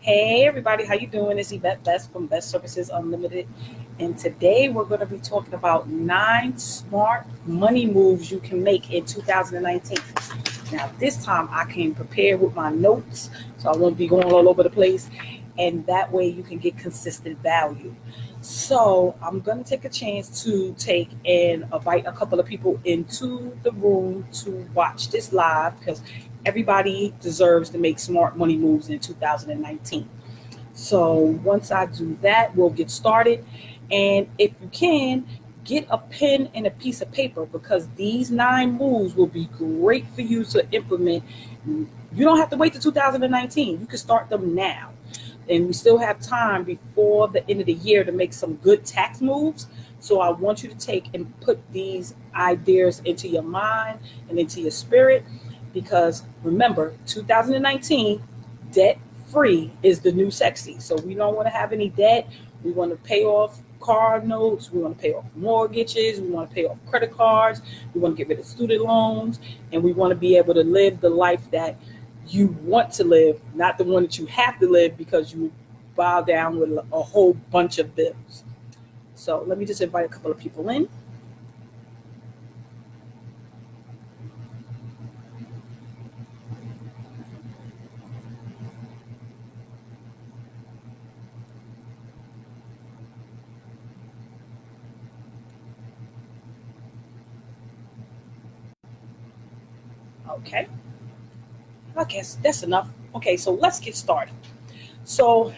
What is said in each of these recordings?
Hey everybody, how you doing? It's Yvette Best from Best Services Unlimited, and today we're going to be talking about 9 smart money moves you can make in 2019. Now, this time I came prepared with my notes, so I won't be going all over the place, and that way you can get consistent value. So I'm going to take a chance to take and invite a couple of people into the room to watch this live because everybody deserves to make smart money moves in 2019. So once I do that, we'll get started. And if you can, get a pen and a piece of paper because these 9 moves will be great for you to implement. You don't have to wait till 2019. You can start them now. And we still have time before the end of the year to make some good tax moves. So I want you to take and put these ideas into your mind and into your spirit because remember, 2019, debt free is the new sexy. So we don't want to have any debt. We want to pay off car notes. We want to pay off mortgages. We want to pay off credit cards. We want to get rid of student loans. And we want to be able to live the life that you want to live, not the one that you have to live because you bow down with a whole bunch of bills. So let me just invite a couple of people in. Okay. I guess that's enough. Okay, so let's get started. So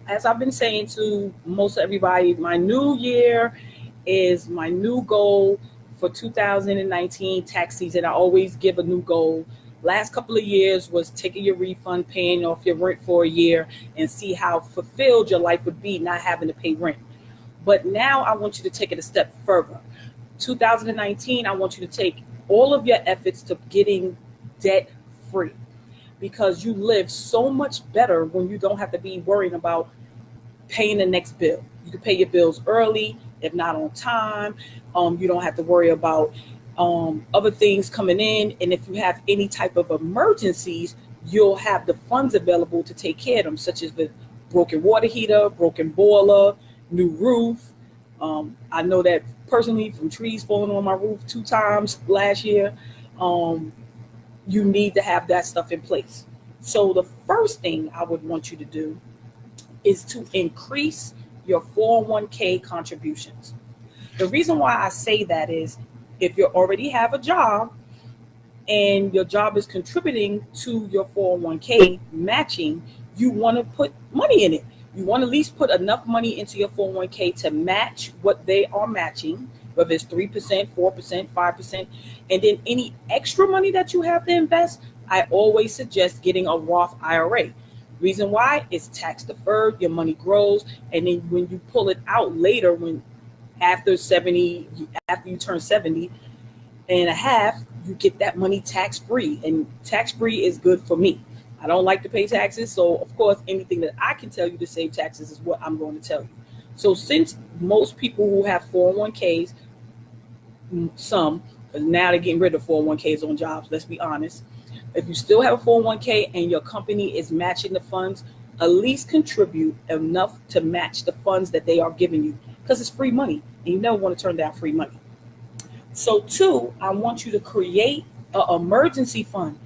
as I've been saying to most everybody, my new year is my new goal for 2019 tax season. I always give a new goal. Last couple of years was taking your refund, paying off your rent for a year, and see how fulfilled your life would be not having to pay rent. But now I want you to take it a step further. 2019, I want you to take all of your efforts to getting debt free because you live so much better when you don't have to be worrying about paying the next bill. You can pay your bills early, if not on time. You don't have to worry about other things coming in. And if you have any type of emergencies, you'll have the funds available to take care of them, such as the broken water heater, broken boiler, new roof. I know that personally from trees falling on my roof 2 times last year. Um, you need to have that stuff in place. So the first thing I would want you to do is to increase your 401k contributions. The reason why I say that is if you already have a job and your job is contributing to your 401k matching, you want to put money in it. You want to at least put enough money into your 401k to match what they are matching, whether it's 3%, 4%, 5%. And then any extra money that you have to invest, I always suggest getting a Roth IRA. Reason why? It's tax deferred, your money grows, and then when you pull it out later, when after 70, after you turn 70 and a half, you get that money tax free. And tax free is good for me. I don't like to pay taxes, so of course anything that I can tell you to save taxes is what I'm going to tell you. So since most people who have 401ks, some, because now they're getting rid of 401ks on jobs, let's be honest. If you still have a 401k and your company is matching the funds, at least contribute enough to match the funds that they are giving you because it's free money and you never want to turn down free money. So, two, I want you to create an emergency fund.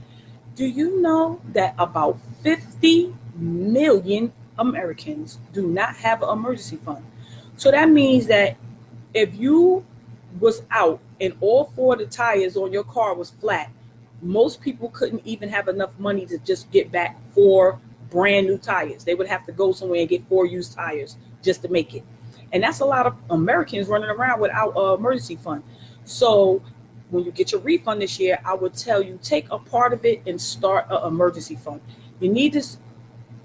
Do you know that about 50 million Americans do not have an emergency fund? So that means that if you was out and all 4 of the tires on your car was flat, most people couldn't even have enough money to just get back 4 brand new tires. They would have to go somewhere and get 4 used tires just to make it. And that's a lot of Americans running around without an emergency fund. So when you get your refund this year, I would tell you take a part of it and start an emergency fund. You need to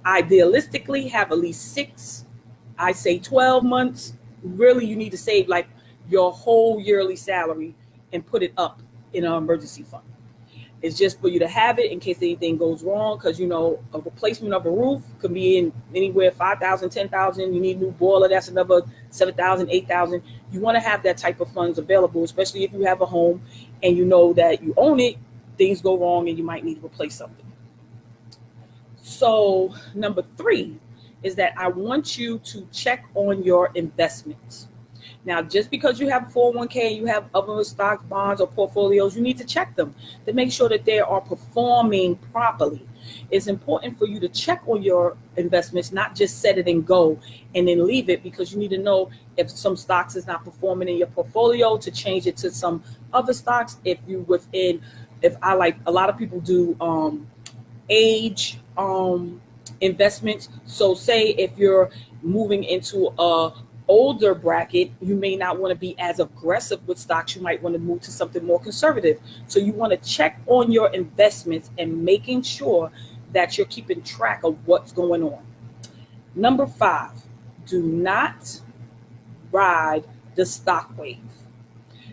idealistically have at least 6, I say 12 months. Really, you need to save like your whole yearly salary and put it up in an emergency fund. It's just for you to have it in case anything goes wrong, because you know a replacement of a roof could be in anywhere 5,000, 10,000. You need a new boiler, that's another 7,000, 8,000. You want to have that type of funds available, especially if you have a home and you know that you own it. Things go wrong and you might need to replace something. So number 3 is that I want you to check on your investments. Now, just because you have a 401k and you have other stocks, bonds, or portfolios, you need to check them to make sure that they are performing properly. It's important for you to check on your investments, not just set it and go and then leave it, because you need to know if some stocks is not performing in your portfolio to change it to some other stocks. If I like, a lot of people do age investments. So say if you're moving into a older bracket, you may not want to be as aggressive with stocks. You might want to move to something more conservative. So you want to check on your investments and making sure that you're keeping track of what's going on. Number 5, do not ride the stock wave.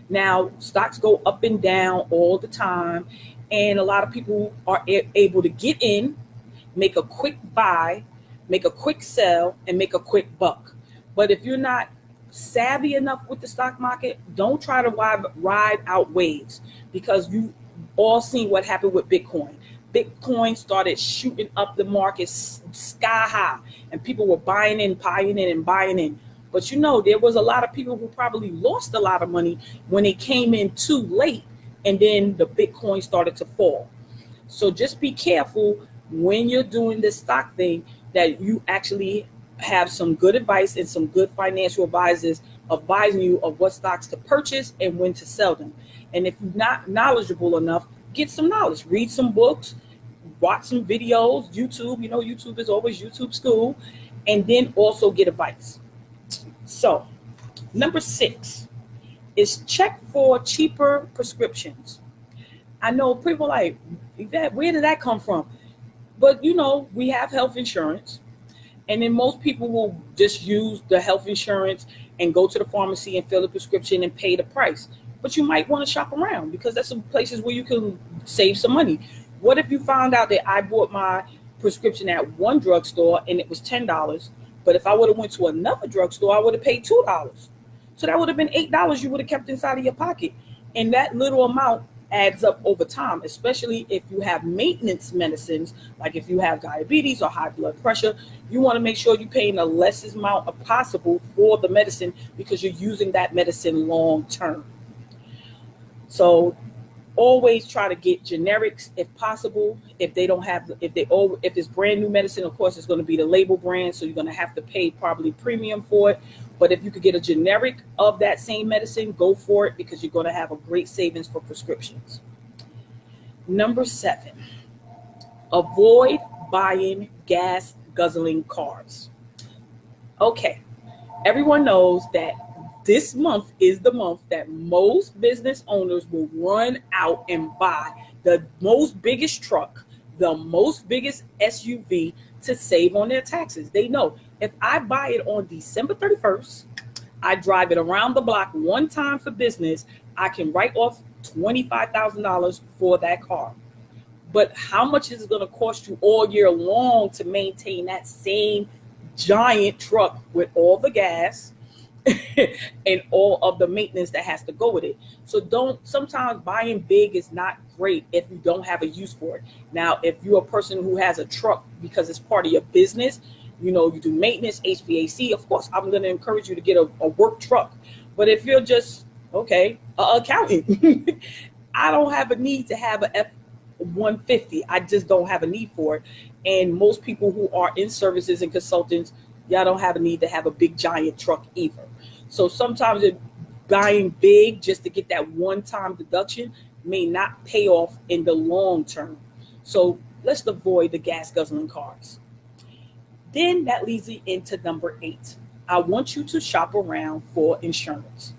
Now, stocks go up and down all the time, and a lot of people are able to get in, make a quick buy, make a quick sell, and make a quick buck. But if you're not savvy enough with the stock market, don't try to ride out waves, because you all seen what happened with Bitcoin. Bitcoin started shooting up the market sky high, and people were buying in. But there was a lot of people who probably lost a lot of money when they came in too late, and then the Bitcoin started to fall. So just be careful when you're doing this stock thing, that you actually have some good advice and some good financial advisors advising you of what stocks to purchase and when to sell them. And if you're not knowledgeable enough, get some knowledge, read some books, watch some videos, YouTube. YouTube is always YouTube school, and then also get advice. So number 6 is check for cheaper prescriptions. I know people like, where did that come from? But we have health insurance. And then most people will just use the health insurance and go to the pharmacy and fill the prescription and pay the price. But you might want to shop around, because there's some places where you can save some money. What if you found out that I bought my prescription at one drugstore and it was $10, but if I would have went to another drugstore, I would have paid $2. So that would have been $8 you would have kept inside of your pocket. And that little amount adds up over time, especially if you have maintenance medicines, like if you have diabetes or high blood pressure. You want to make sure you're paying the less amount possible for the medicine, because you're using that medicine long term. So always try to get generics if possible. If it's brand new medicine, of course it's going to be the label brand, so you're going to have to pay probably premium for it. But if you could get a generic of that same medicine, go for it, because you're going to have a great savings for prescriptions. Number 7, avoid buying gas guzzling cars. Okay, everyone knows that this month is the month that most business owners will run out and buy the most biggest truck, the most biggest SUV to save on their taxes. They know, if I buy it on December 31st, I drive it around the block one time for business, I can write off $25,000 for that car. But how much is it going to cost you all year long to maintain that same giant truck with all the gas and all of the maintenance that has to go with it? So sometimes buying big is not great if you don't have a use for it. Now, if you're a person who has a truck because it's part of your business, you do maintenance, HVAC, of course, I'm going to encourage you to get a work truck. But if you're just, an accountant, I don't have a need to have a F-150. I just don't have a need for it. And most people who are in services and consultants, y'all don't have a need to have a big giant truck either. So sometimes buying big just to get that one-time deduction may not pay off in the long term. So let's avoid the gas guzzling cars. Then that leads me into number 8. I want you to shop around for insurance.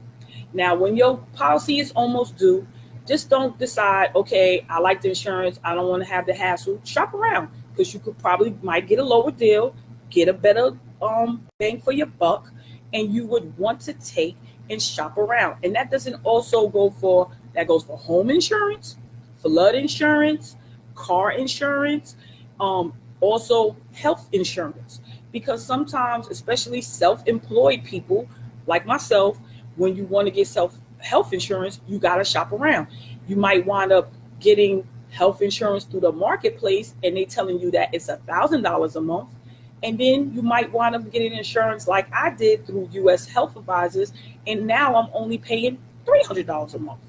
Now, when your policy is almost due, just don't decide, okay, I like the insurance, I don't want to have the hassle. Shop around, because you might get a lower deal, get a better bang for your buck, and you would want to take and shop around. And that doesn't also goes for home insurance, flood insurance, car insurance, also health insurance, because sometimes, especially self-employed people like myself, when you want to get health insurance, you got to shop around. You might wind up getting health insurance through the marketplace and they telling you that it's $1,000 a month, and then you might wind up getting insurance like I did through US Health Advisors, and now I'm only paying $300 a month.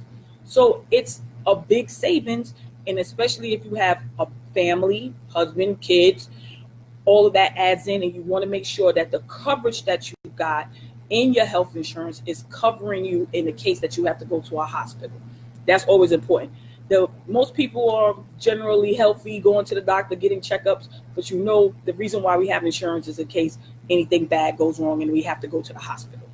So it's a big savings, and especially if you have a family, husband, kids, all of that adds in, and you want to make sure that the coverage that you got in your health insurance is covering you in the case that you have to go to a hospital. That's always important. Most people are generally healthy, going to the doctor, getting checkups, but the reason why we have insurance is in case anything bad goes wrong and we have to go to the hospital.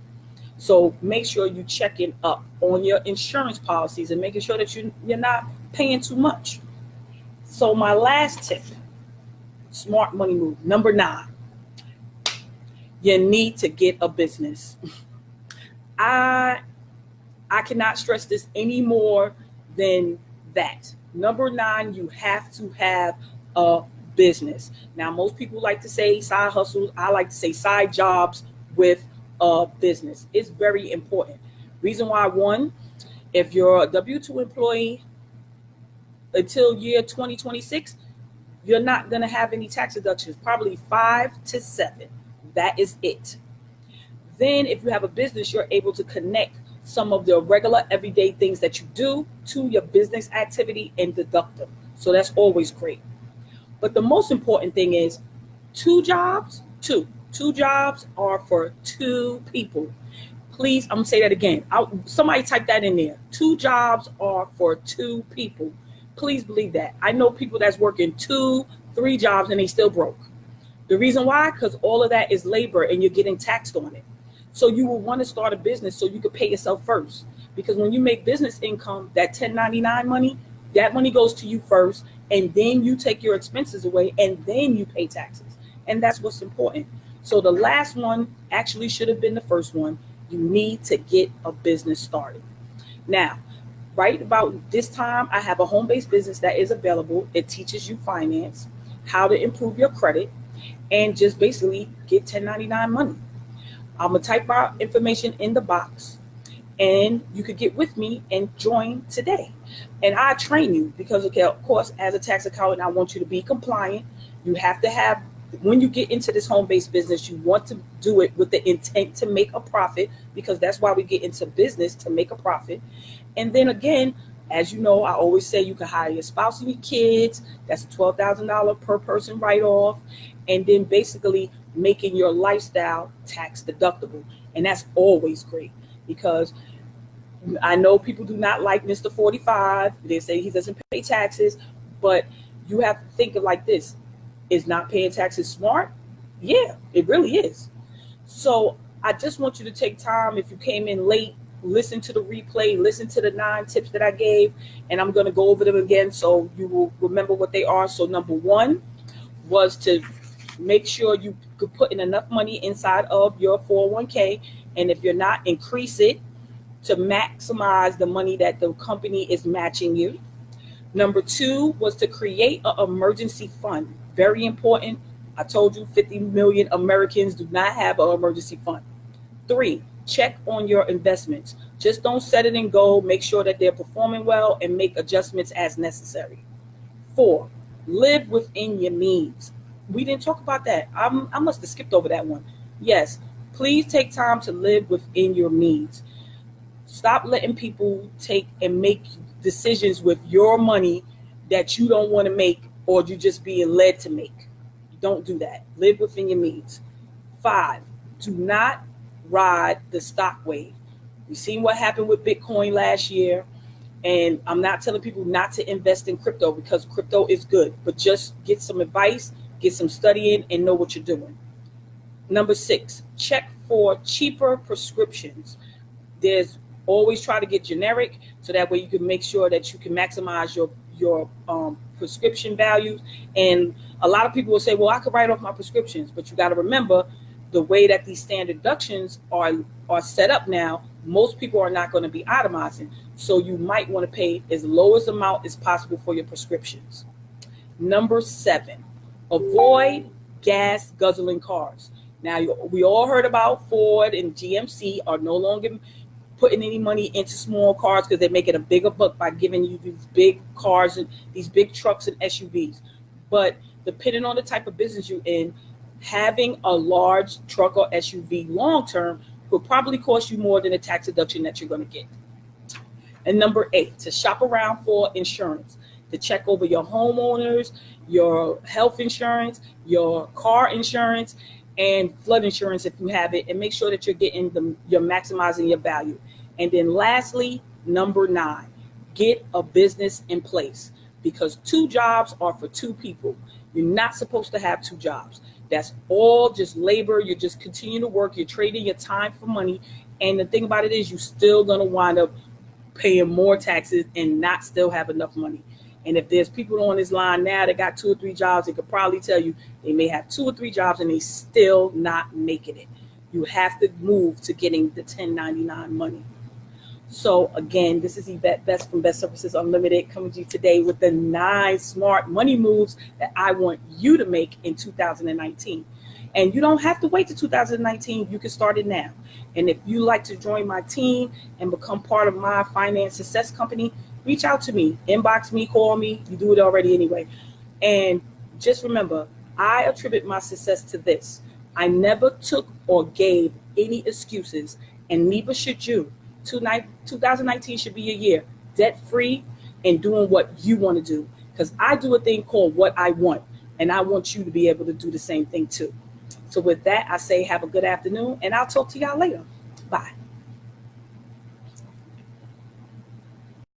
So make sure you checking up on your insurance policies and making sure that you're not paying too much. So my last tip, smart money move, number 9, you need to get a business. I cannot stress this any more than that. Number 9, you have to have a business. Now, most people like to say side hustles. I like to say side jobs with a business. It's very important. Reason why, one, if you're a W-2 employee until year 2026, you're not going to have any tax deductions, probably 5 to 7. That is it. Then if you have a business, you're able to connect some of the regular everyday things that you do to your business activity and deduct them. So that's always great. But the most important thing is two jobs are for 2 people. Please, I'm going to say that again. Somebody type that in there. 2 jobs are for 2 people. Please believe that. I know people that's working 2, 3 jobs and they still broke. The reason why? Because all of that is labor and you're getting taxed on it. So you will want to start a business so you can pay yourself first. Because when you make business income, that 1099 money, that money goes to you first, and then you take your expenses away, and then you pay taxes. And that's what's important. So the last one actually should have been the first one. You need to get a business started. Now, right about this time, I have a home-based business that is available. It teaches you finance, how to improve your credit, and just basically get 1099 money. I'm going to type our information in the box, and you could get with me and join today. And I train you because, okay, of course, as a tax accountant, I want you to be compliant. You have to have, when you get into this home-based business, you want to do it with the intent to make a profit, because that's why we get into business, to make a profit. And then again, as you know, I always say you can hire your spouse and your kids. That's a $12,000 per person write-off. And then basically making your lifestyle tax deductible. And that's always great, because I know people do not like Mr. 45. They say he doesn't pay taxes, but you have to think of like this. Is not paying taxes smart? Yeah, it really is. So I just want you to take time. If you came in late, listen to the replay, listen to the 9 tips that I gave, and I'm going to go over them again so you will remember what they are. So number 1 was to make sure you could put in enough money inside of your 401k, and if you're not, increase it to maximize the money that the company is matching you. Number 2 was to create an emergency fund. Very important. I told you 50 million Americans do not have an emergency fund. 3, check on your investments. Just don't set it and go. Make sure that they're performing well and make adjustments as necessary. 4, live within your means. We didn't talk about that. I must have skipped over that one. Yes, please take time to live within your means. Stop letting people take and make decisions with your money that you don't want to make, or you just being led to make. Don't do that. Live within your means. 5, do not ride the stock wave. We've seen what happened with Bitcoin last year, and I'm not telling people not to invest in crypto, because crypto is good, but just get some advice, get some studying, and know what you're doing. Number 6, check for cheaper prescriptions. There's always try to get generic, so that way you can make sure that you can maximize your prescription values. And a lot of people will say, well, I could write off my prescriptions, but you got to remember the way that these standard deductions are set up now. Most people are not going to be itemizing, so you might want to pay as low as amount as possible for your prescriptions. Number 7, avoid gas guzzling cars. Now, we all heard about Ford and GMC are no longer putting any money into small cars because they're making a bigger buck by giving you these big cars and these big trucks and SUVs. But depending on the type of business you're in, having a large truck or SUV long term will probably cost you more than the tax deduction that you're going to get. And number 8, to shop around for insurance, to check over your homeowners, your health insurance, your car insurance, and flood insurance if you have it, and make sure that you're you're maximizing your value. And then lastly, number 9, get a business in place, because 2 jobs are for 2 people. You're not supposed to have 2 jobs. That's all just labor. You're just continuing to work. You're trading your time for money. And the thing about it is you're still going to wind up paying more taxes and not still have enough money. And if there's people on this line now that got 2 or 3 jobs, they could probably tell you they may have 2 or 3 jobs and they still not making it. You have to move to getting the 1099 money. So again, this is Yvette Best from Best Services Unlimited, coming to you today with the 9 smart money moves that I want you to make in 2019. And you don't have to wait to 2019. You can start it now. And if you like to join my team and become part of my finance success company, reach out to me, inbox me, call me. You do it already anyway. And just remember, I attribute my success to this. I never took or gave any excuses, and neither should you. 2019 should be a year debt-free and doing what you want to do, because I do a thing called what I want, and I want you to be able to do the same thing too. So with that, I say have a good afternoon, and I'll talk to y'all later. Bye.